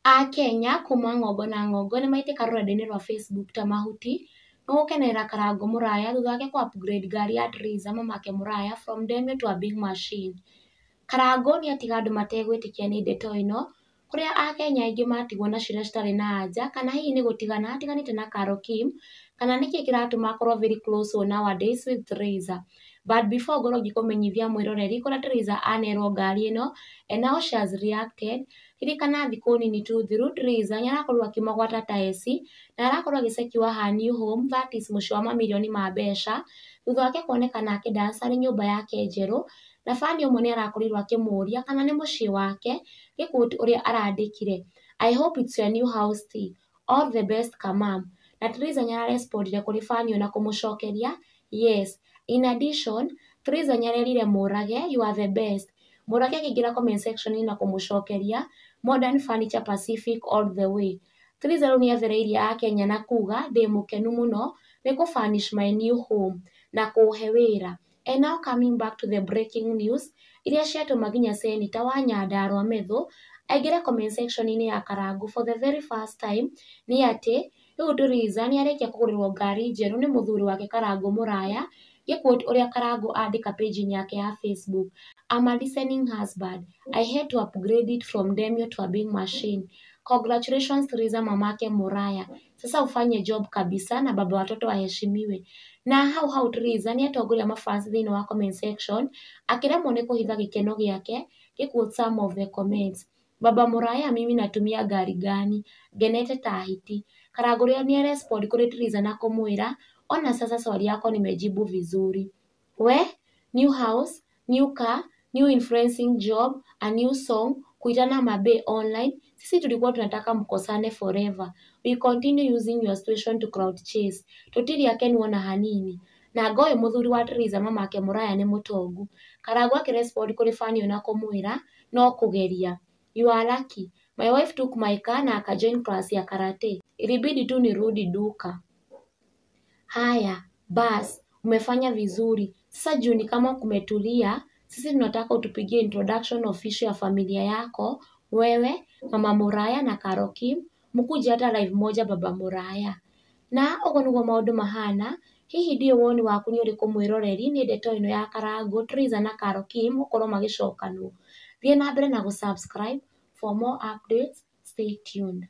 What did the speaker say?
Akenya kuma ng'ongo na ng'ongo nĩ maitĩka rũrenda-inĩ rwa Facebook ta mahuti nĩ gũkenerera Karangu Mũraya thutha wake kũ upgrade ngari ya Triza mamake Mũraya from demo to a big machine. Karangu nĩ atiga andũ mategwĩtĩkia nĩ ndeto ĩno, kũrĩa Akenya aingĩ matigwo na ciũria citarĩ na anja kana hihi nĩ gũtigana atiganĩte na Carol Kim, kana nĩkĩ kĩratũma akorwo very close nowadays with Triza. But before ngorwo ngĩkũmenyithia mwĩroreri kũrĩa Triza anerwo ngari ĩno and how she has reacted, ririkana thikũ nini tu thiru Triza nĩ arakorirwo akĩmũgwata ta eci na arakorwo agĩcekiwa her new home, that is mũciĩ wa mamirioni ma mbeca, thutha wake kuonekana akĩndanca arĩ nyũmba yake njerũ, na fani ũmwe nĩ arakorirwo akĩmũria kana nĩ mũciĩ wake, gĩquote ũrĩa arandĩkire, I hope it's your new house tea, all the best Kamam. Na Triza nĩ ararespondire kũrĩ fani ĩyo na kũmũcokeria yes. In addition, Triza nĩ arerire Mũrage you are the best. Mũrage akĩingĩra comment section na kũmũcokeria Modern Furniture Pacific all the way. Triza rĩu nĩ athereirie Akenya na kuga ndĩ mũkenu mũno nĩ kũ furnish my new home na kũhe wĩra. And now coming back to the breaking news, iria ciatũma nginya Senator wa Nyandarua Methu aingĩre comment section-inĩ ya Karangu for the very first time, nĩ atĩ rĩu Triza nĩ arĩkia kũgũrĩrwo ngari njerũ nĩ mũthuri wake Karangu Mũraya, gĩquote ũrĩa Karangu andĩka page-inĩ yake ya Facebook, I'm a listening husband, I had to upgrade it from demo to a big machine. Congratulations Triza mamake Mũraya, sasa ufanye job kabisa na baba watoto waheshimiwe. Na hau Triza nĩ atongoria mafans thĩinĩ wa comment section akĩremwo nĩ kũhitha gĩkeno gĩake, gĩquote some of the comments, baba Mũraya mimi natumia gari gani, ngenete ta hiti. Karangu nĩ arespond kũrĩ Triza na kũmwĩra ona sasa swali yako nimejibu vizuri. We, new house, new car, new influencing job, a new song, kuitana mabe online, sisi tulikuwa tunataka mkosane forever. We continue using your situation to crowd chase. Totiri yake nuona hanini. Na ngoe mũthuri wa Triza mamake Mũraya nĩ mũtongu. Karangu akĩrespond kũrĩ fani ĩyo na kũmwĩra no kũgeria. You are lucky. My wife took my car na akajoin class ya karate. Ilibidi tu nirudi duka. Haya, bas, umefanya vizuri. Sasa juu ni kama kumetulia, sisi tunataka utupigie introduction official ya familia yako, wewe, mama Mũraya na Carol Kim, mkuje hata live moja baba Mũraya. Na ũguo nĩguo maũndũ mahana, hihi ndiũ woni waku nĩ ũrĩkũ mwĩroreri nĩ ndeto ĩno ya Karangu, Triza na Carol Kim gũkorwo magĩcokanwo. Thiĩ na mbere na gũsubscribe for more updates, stay tuned.